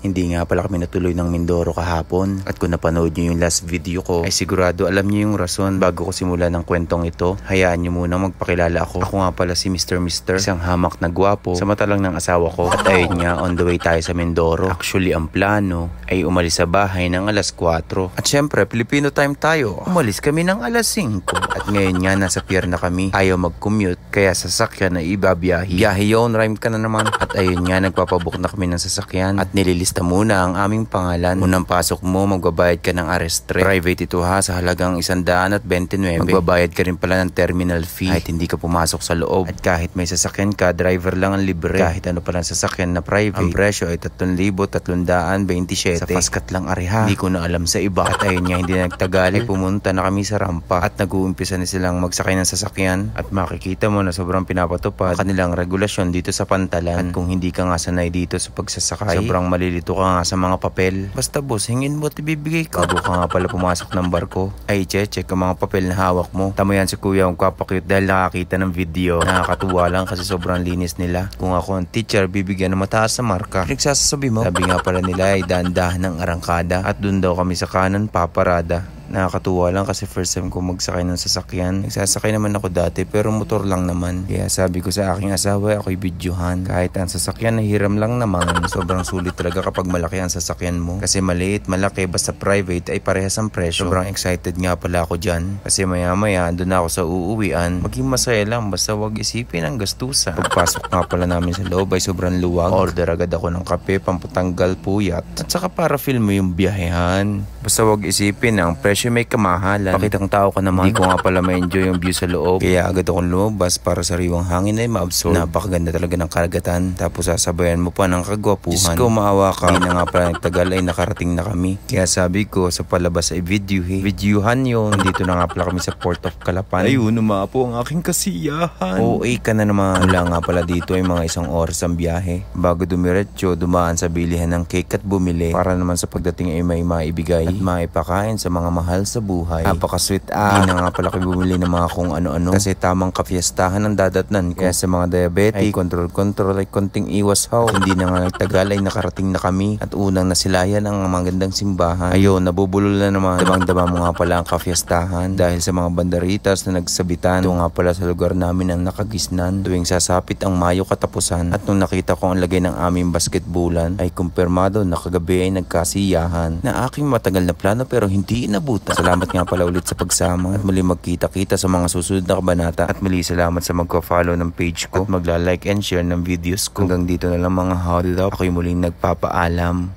Hindi nga pala kami natuloy ng Mindoro kahapon. At kung napanood nyo yung last video ko, ay sigurado alam nyo yung rason bago ko simula ng kwentong ito. Hayaan nyo muna magpakilala ako. Ako nga pala si Mr. Isang hamak na gwapo sa mata lang ng asawa ko. At ayun nga, on the way tayo sa Mindoro. Actually, ang plano ay umalis sa bahay ng alas 4. At syempre, Filipino time tayo. Umalis kami ng alas 5. At ngayon nga, nasa pier na kami. Ayaw mag-commute, kaya sasakyan na ibabiyahe. Biyahe yun, rhyme ka na naman. At ayun nga, nagpapabook na kami ng sasakyan. At nililista muna ang aming pangalan. Unang pasok mo, magbabayad ka ng arrest rate. Private ito ha, sa halagang 129. Magbabayad ka rin pala ng terminal fee kahit hindi ka pumasok sa loob. At kahit may sasakyan ka, driver lang ang libre. Kahit ano palang sasakyan na private, ang presyo ay 3,327. Sa Pascat lang ariha. Hindi ko na alam sa iba. At ayun nga, hindi na nagtagal. Ay pumunta na kami sa rampa. At nag-uumpisa na silang magsakay ng sasakyan. At makikita mo na sobrang pinapatupad ang kanilang regulasyon dito sa Pantalan. At kung hindi ka nga sanay dito sa pagsasakay, sobrang malilito ka nga sa mga papel. Basta boss, hingin mo at ibibigay ko. Bago ka nga pala pumasok ng barko, ay check ang mga papel na hawak mo. Tamo yan si kuya, ang kapakute dahil nakakita ng video. Nakakatuwa lang kasi sobrang linis nila. Kung ako ang teacher, bibigyan ng mataas na marka. Pinagsasabi mo? Sabi nga pala nila ay dahan-dahan ng arangkada. At dun daw kami sa kanan paparada. Nakakatuwa lang kasi first time ko magsakay ng sasakyan. Nagsasakay naman ako dati pero motor lang naman. Kaya sabi ko sa aking asawa, ako'y videohan. Kahit ang sasakyan ay hiram lang naman. Sobrang sulit talaga kapag malaki ang sasakyan mo. Kasi maliit, malaki, basta private ay parehas ang presyo. Sobrang excited nga pala ako dyan. Kasi maya-maya, andun na ako sa uuwian. Maging masaya lang, basta wag isipin ang gastusa. Pagpasok nga pala namin sa loob ay sobrang luwag. Order agad ako ng kape, pampatanggal puyat. At saka para feel mo yung biyahehan. Basta wag isipin ang presyo may kamahalan. Pakitang tao ka naman. Hindi ko nga pala ma-enjoy yung view sa loob. Kaya agad akong lumabas para sariwang hangin ay ma-absorb. Napakaganda talaga ng karagatan. Tapos sasabayan mo pa ng kagwapuhan. Diyos ko, maawa ka. Hindi na nga pala nagtagal ay nakarating na kami. Kaya sabi ko sa palabas ay videohan yun. Dito na nga pala kami sa Port of Calapan. Ayun, umapo ang aking kasiyahan. OA ka na naman. Wala nga pala dito ay mga 1 oras ang biyahe. Bago dumiretso, dumaan sa bilihan ng cake at bumili. Para naman sa pagdating ay may maibigay at maipakain sa mga mahal sa buhay. Napaka-sweet Hindi na nga pala kayo bumili ng mga kung ano-ano. Kasi tamang kafiestahan ang dadatnan ko. Kaya sa mga diabetic, ay control ay konting iwas how. Hindi na nga nagtagal ay nakarating na kami. At unang nasilayan ang magandang simbahan. Ayun, nabubulol na naman. Damang-dama mo nga pala ang kafiestahan. Dahil sa mga banderitas na nagsabitan. Ito nga pala sa lugar namin ang nakagisnan. Tuwing sasapit ang Mayo katapusan. At nung nakita ko ang lagay ng aming basketbulan, ay kumpirmado na kagabi ay nagkasiyahan. Na aking matagal na plano pero hindi inabutan. Salamat nga pala ulit sa pagsama at muli magkita-kita sa mga susunod na kabanata. At muli salamat sa magka-follow ng page ko at magla-like and share ng videos ko. Hanggang dito na lang mga hold up. Ako'y muling nagpapaalam.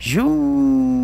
Shoo!